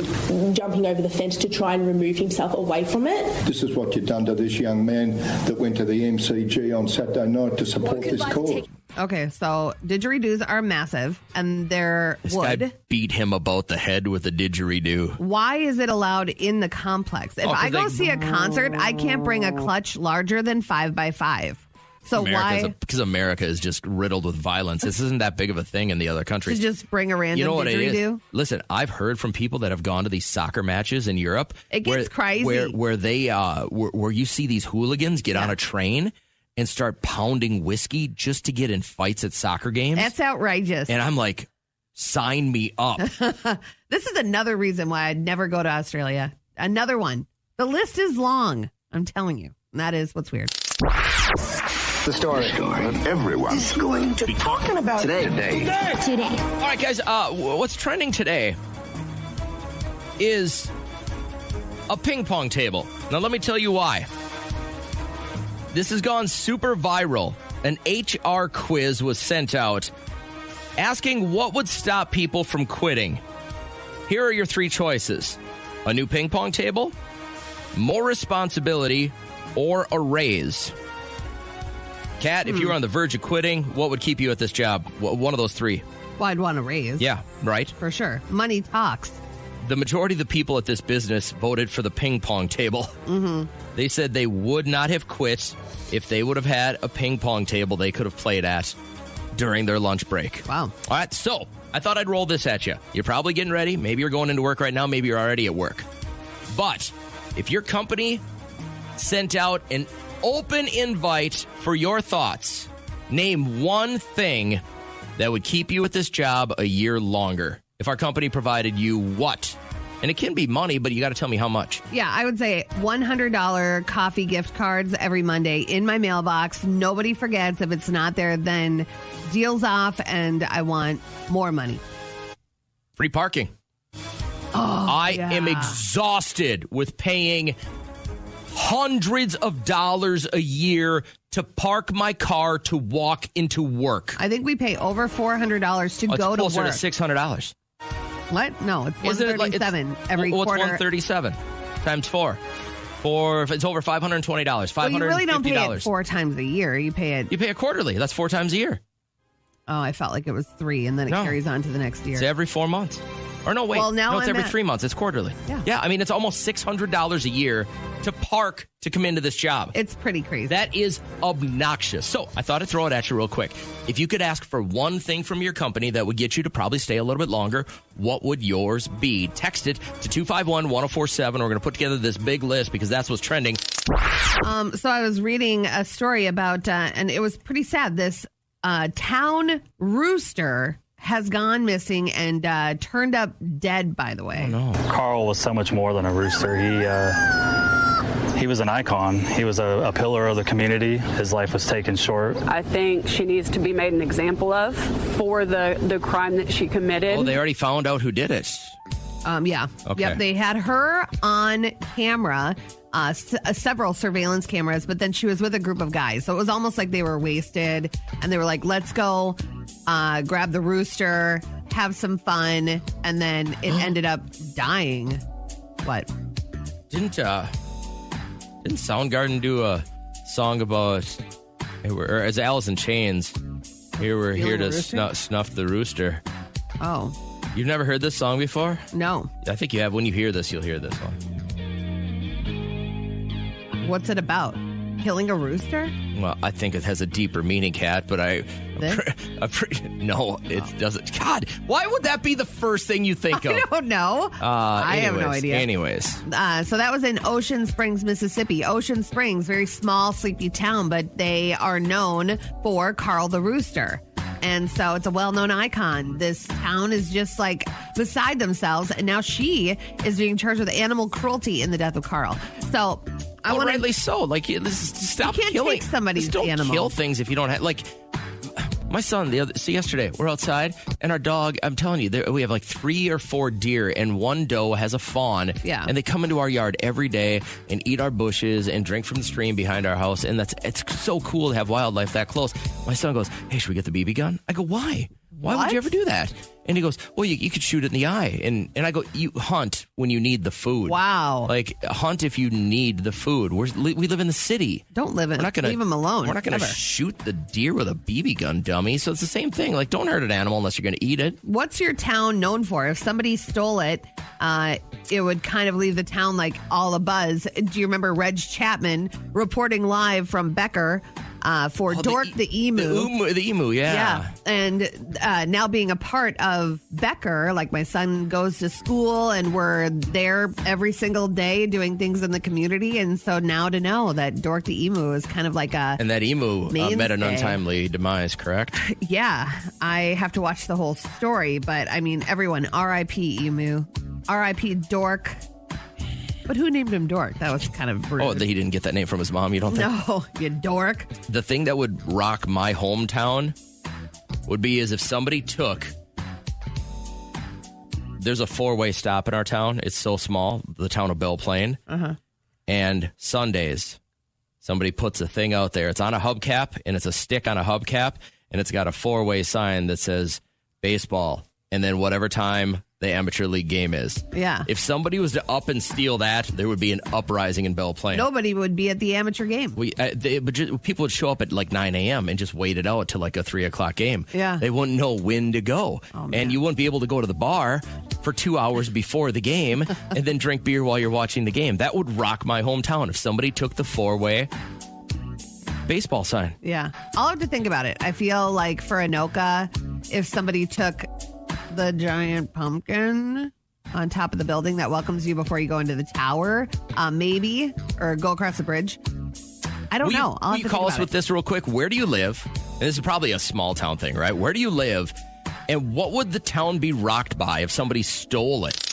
jumping over the fence to try and remove himself away from it. This is what you've done to this young man that went to the MCG on Saturday night to support this cause. Okay, so didgeridoos are massive, and they're wood. This guy beat him about the head with a didgeridoo. Why is it allowed in the complex? If I go see a concert, I can't bring a clutch larger than 5x5. So why? Because America is just riddled with violence. This isn't that big of a thing in the other countries. To just bring a random didgeridoo? Listen, I've heard from people that have gone to these soccer matches in Europe. It gets crazy. Where they where you see these hooligans get on a train and start pounding whiskey just to get in fights at soccer games. That's outrageous. And I'm like, sign me up. This is another reason why I'd never go to Australia. Another one. The list is long. I'm telling you. And that is what's weird. The story that everyone is going to be talking about today. All right, guys, what's trending today is a ping pong table. Now, let me tell you why. This has gone super viral. An HR quiz was sent out asking what would stop people from quitting. Here are your three choices. A new ping pong table, more responsibility, or a raise. Kat, if you were on the verge of quitting, what would keep you at this job? One of those three. Well, I'd want a raise. Yeah, right? For sure. Money talks. The majority of the people at this business voted for the ping pong table. Mm-hmm. They said they would not have quit if they would have had a ping pong table they could have played at during their lunch break. Wow. All right, so I thought I'd roll this at you. You're probably getting ready. Maybe you're going into work right now. Maybe you're already at work. But if your company sent out an open invite for your thoughts, name one thing that would keep you at this job a year longer. If our company provided you what? And it can be money, but you got to tell me how much. Yeah, I would say $100 coffee gift cards every Monday in my mailbox. Nobody forgets. If it's not there, then deal's off, and I want more money. Free parking. I am exhausted with paying hundreds of dollars a year to park my car to walk into work. I think we pay over $400 to go to work. It's closer to $600. What? No, it's $137 every quarter. What's $137 times 4? It's over $520. Well, you really don't pay it 4 times a year. You pay it quarterly. That's 4 times a year. Oh, I felt like it was 3, and then it carries on to the next year. It's every 4 months. Or no, wait. Well, now it's every 3 months. It's quarterly. Yeah. I mean, it's almost $600 a year to park to come into this job. It's pretty crazy. That is obnoxious. So I thought I'd throw it at you real quick. If you could ask for one thing from your company that would get you to probably stay a little bit longer, what would yours be? Text it to 251-1047. We're going to put together this big list because that's what's trending. So I was reading a story about, and it was pretty sad, this town rooster has gone missing and turned up dead, by the way. Oh, no. Carl was so much more than a rooster. He was an icon. He was a pillar of the community. His life was taken short. I think she needs to be made an example of for the crime that she committed. Oh, they already found out who did it. Yeah. Okay. Yep, they had her on camera, several surveillance cameras, but then she was with a group of guys. So it was almost like they were wasted, and they were like, let's go grab the rooster, have some fun, and then it ended up dying. What? Didn't Soundgarden do a song about, or as Alice in Chains, we're here to snuff the rooster? Oh. You've never heard this song before? No. I think you have. When you hear this, you'll hear this one. What's it about? Killing a rooster? Well, I think it has a deeper meaning, Kat, but no, it doesn't. God, why would that be the first thing you think of? I don't know. I have no idea. Anyways. So that was in Ocean Springs, Mississippi. Ocean Springs, very small, sleepy town, but they are known for Carl the Rooster. And so it's a well-known icon. This town is just like beside themselves. And now she is being charged with animal cruelty in the death of Carl. So I want to. Rightly so. Like, stop you can't killing. Take somebody's don't animal. Kill things if you don't have. Like, my son, yesterday, we're outside, and our dog, I'm telling you, we have like 3 or 4 deer, and one doe has a fawn. Yeah. And they come into our yard every day and eat our bushes and drink from the stream behind our house. And it's so cool to have wildlife that close. My son goes, hey, should we get the BB gun? I go, why? Why would you ever do that? And he goes, well, you could shoot it in the eye. And I go, you hunt when you need the food. Wow. Like, hunt if you need the food. We live in the city. Don't leave him alone. We're not going to shoot the deer with a BB gun, dummy. So it's the same thing. Like, don't hurt an animal unless you're going to eat it. What's your town known for? If somebody stole it, it would kind of leave the town like all abuzz. Do you remember Reg Chapman reporting live from Becker for Dork the Emu. The emu, yeah. And now being a part of Becker, like my son goes to school and we're there every single day doing things in the community. And so now to know that Dork the Emu is kind of like And that emu met an untimely demise, correct? Yeah. I have to watch the whole story, but I mean, everyone, R.I.P. Emu. R.I.P. Dork. But who named him Dork? That was kind of rude. Oh, he didn't get that name from his mom, you don't think? No, you dork. The thing that would rock my hometown would be as if somebody took... There's a 4-way stop in our town. It's so small, the town of Belle Plaine. Uh-huh. And Sundays, somebody puts a thing out there. It's on a hubcap, and it's a stick on a hubcap, and it's got a 4-way sign that says baseball, and then whatever time the amateur league game is. Yeah. If somebody was to up and steal that, there would be an uprising in Belle Plaine. Nobody would be at the amateur game. People would show up at like 9 a.m. and just wait it out till like a 3 o'clock game. Yeah. They wouldn't know when to go. And you wouldn't be able to go to the bar for 2 hours before the game and then drink beer while you're watching the game. That would rock my hometown if somebody took the 4-way baseball sign. Yeah. I'll have to think about it. I feel like for Anoka, if somebody took the giant pumpkin on top of the building that welcomes you before you go into the tower, maybe, or go across the bridge. I don't know. Will you call us with this real quick? Where do you live? And this is probably a small town thing, right? Where do you live? And what would the town be rocked by if somebody stole it?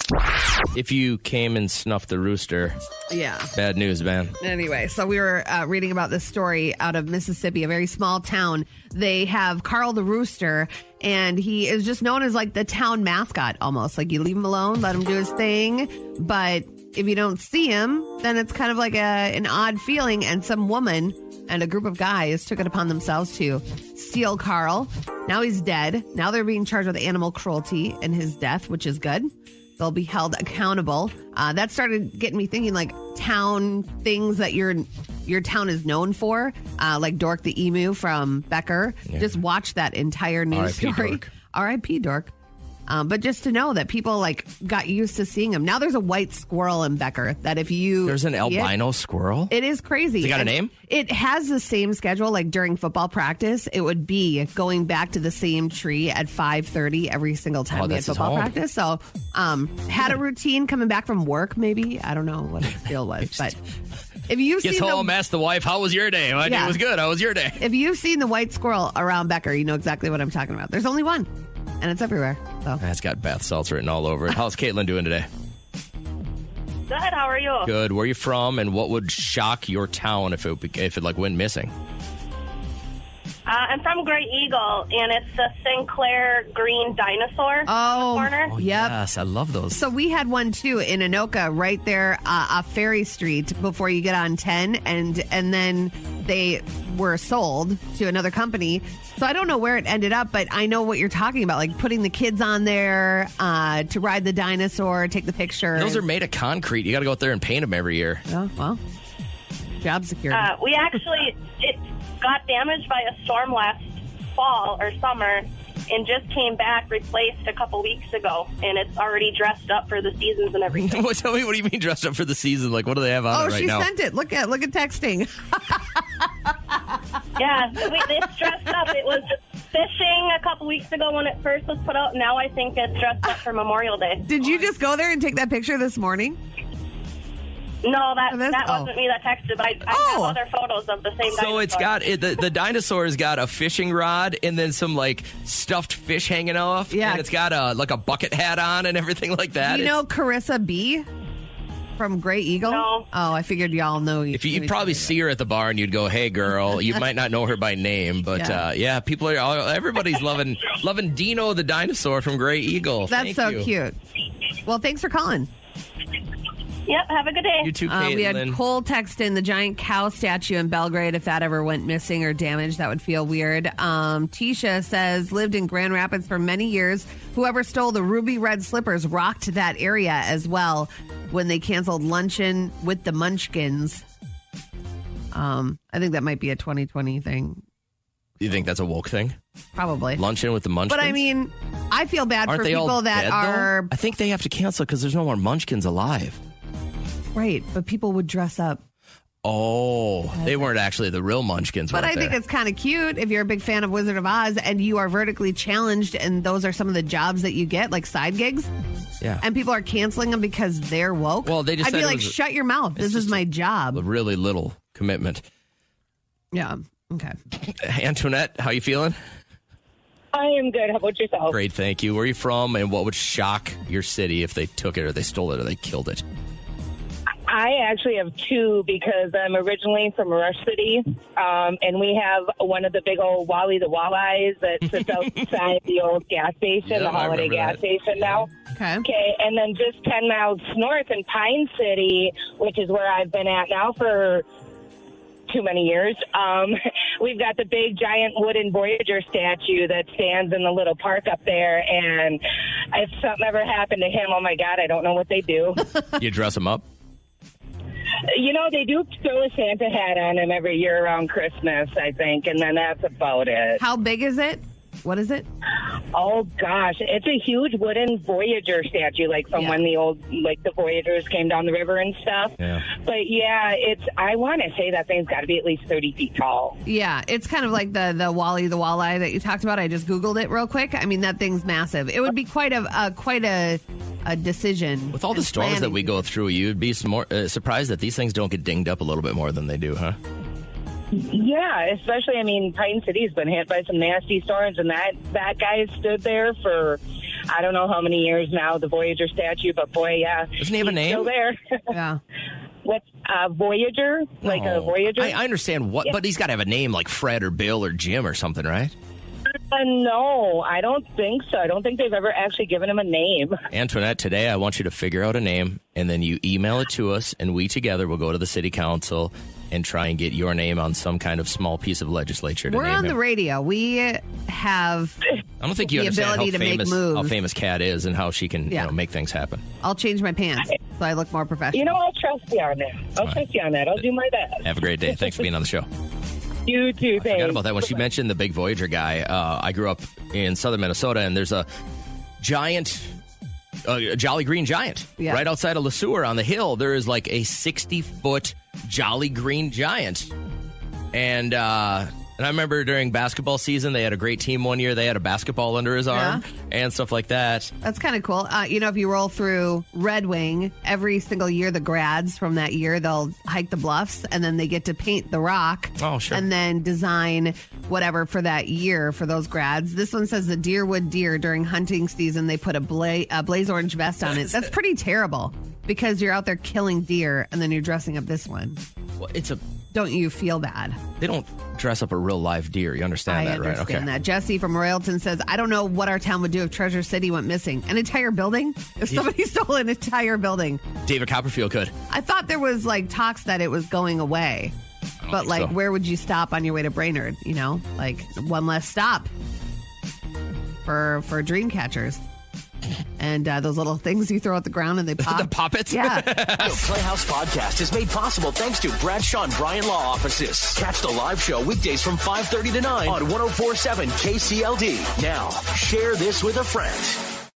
If you came and snuffed the rooster. Yeah. Bad news, man. Anyway, so we were reading about this story out of Mississippi, a very small town. They have Carl the Rooster, and he is just known as like the town mascot almost. Like you leave him alone, let him do his thing. But if you don't see him, then it's kind of like an odd feeling. And some woman and a group of guys took it upon themselves to steal Carl. Now he's dead. Now they're being charged with animal cruelty in his death, which is good. They'll be held accountable. That started getting me thinking, like town things that your town is known for, like Dork the Emu from Becker. Yeah. Just watch that entire news story. R.I.P. Dork. But just to know that people like got used to seeing him. Now there's a white squirrel in Becker that if you... There's an albino squirrel? It is crazy. Has it got a name? It has the same schedule. Like during football practice, it would be going back to the same tree at 5:30 every single time we had football practice. So had a routine coming back from work maybe. I don't know what his deal was. But if you've Gets seen home, ask the wife, how was your day? My day was good. How was your day? If you've seen the white squirrel around Becker, you know exactly what I'm talking about. There's only one. And it's everywhere. So. It's got bath salts written all over it. How's Caitlin doing today? Good. How are you? Good. Where are you from, and what would shock your town if it like went missing? I'm from Great Eagle, and it's the Sinclair green dinosaur corner. Yep. Yes, I love those. So we had one too in Anoka, right there off Ferry Street before you get on 10, and then they were sold to another company. So I don't know where it ended up, but I know what you're talking about, like putting the kids on there to ride the dinosaur, take the picture. Those are made of concrete. You got to go out there and paint them every year. Oh, well, job security. We actually, it got damaged by a storm last fall or summer and just came back replaced a couple weeks ago, and it's already dressed up for the seasons and everything. Tell me, what do you mean dressed up for the season? Like, what do they have on it right now? Oh, she sent it. Look at texting. Yeah, it's dressed up. It was fishing a couple weeks ago when it first was put out. Now I think it's dressed up for Memorial Day. Did you just go there and take that picture this morning? No, that wasn't me that texted, but I have other photos of the same dinosaur. So it's got, the dinosaur's got a fishing rod and then some, like, stuffed fish hanging off. Yeah. And it's got, a bucket hat on and everything like that. Do you know Carissa B. from Great Eagle? No. Oh, I figured y'all know. If you'd probably see her at the bar and you'd go, hey, girl. You might not know her by name, but, people everybody's loving Dino the dinosaur from Great Eagle. That's so cute. Well, thanks for calling. Yep, have a good day. You too, Caitlin. We had Cole text in the giant cow statue in Belgrade. If that ever went missing or damaged, that would feel weird. Tisha says, lived in Grand Rapids for many years. Whoever stole the ruby red slippers rocked that area as well when they canceled Luncheon with the Munchkins. I think that might be a 2020 thing. You think that's a woke thing? Probably. Luncheon with the Munchkins? But I mean, I feel bad Aren't for they people all that dead, are... though? I think they have to cancel because there's no more Munchkins alive. Right, but people would dress up. Oh, they weren't actually the real Munchkins, But I weren't think they? it's kind of cute if you're a big fan of Wizard of Oz and you are vertically challenged and those are some of the jobs that you get, like side gigs. Yeah. And people are canceling them because they're woke. Well, they just I'd said be it like, was shut your mouth. This is my job. a really little commitment. Yeah. Okay. Antoinette, how you feeling? I am good. How about yourself? Great, thank you. Where are you from, and what would shock your city if they took it or they stole it or they killed it? I actually have two because I'm originally from Rush City, and we have one of the big old Wally the Walleyes that sits outside the old gas station, Yeah, the I Holiday remember gas that. station now. Okay. Okay, and then just 10 miles north in Pine City, which is where I've been at now for too many years, we've got the big giant wooden Voyager statue that stands in the little park up there, and if something ever happened to him, oh my God, I don't know what they do. You dress them up? You know, they do throw a Santa hat on him every year around Christmas, I think, and then that's about it. How big is it? What is it? Oh, gosh. It's a huge wooden Voyager statue, like from when the old, like the Voyagers came down the river and stuff. Yeah. But, yeah, I want to say that thing's got to be at least 30 feet tall. Yeah, it's kind of like the Wally the Walleye that you talked about. I just Googled it real quick. I mean, that thing's massive. It would be quite a decision. With all the storms that we go through, you'd be surprised that these things don't get dinged up a little bit more than they do, huh? Yeah, especially, I mean, Pine City's been hit by some nasty storms, and that guy stood there for I don't know how many years now, the Voyager statue, but boy, yeah. Doesn't he have a name? Still there. Yeah. What's Voyager? Like a Voyager? I understand what, but he's got to have a name like Fred or Bill or Jim or something, right? No, I don't think so. I don't think they've ever actually given him a name. Antoinette, today I want you to figure out a name, and then you email it to us, and we together will go to the city council and try and get your name on some kind of small piece of legislature. We're on the radio. We have I don't think you the understand ability to make moves. how famous Kat is and how she can make things happen. I'll change my pants so I look more professional. You know, I'll trust you on that. I'll do my best. Have a great day. Thanks for being on the show. You too, thanks. I forgot about that. When she mentioned the big Voyager guy, I grew up in southern Minnesota, and there's a giant, Jolly Green Giant right outside of Le Sueur on the hill. There is like a 60-foot Jolly Green Giant. And I remember during basketball season, they had a great team one year. They had a basketball under his arm and stuff like that. That's kind of cool. You know, if you roll through Red Wing, every single year, the grads from that year, they'll hike the bluffs, and then they get to paint the rock. Oh, sure. And then design whatever for that year for those grads. This one says the Deerwood deer during hunting season, they put a blaze orange vest on it. That's pretty terrible because you're out there killing deer, and then you're dressing up this one. Well, Don't you feel bad? They don't dress up a real live deer. You understand that, right? I understand that. Jesse from Royalton says, I don't know what our town would do if Treasure City went missing. An entire building? If somebody stole an entire building. David Copperfield could. I thought there was like talks that it was going away. But like, where would you stop on your way to Brainerd? You know, like one less stop for dream catchers. And those little things you throw at the ground and they pop. The puppets? Yeah. The Playhouse Podcast is made possible thanks to Bradshaw and Bryan Law Offices. Catch the live show weekdays from 5:30 to 9 on 104.7 KCLD. Now, share this with a friend.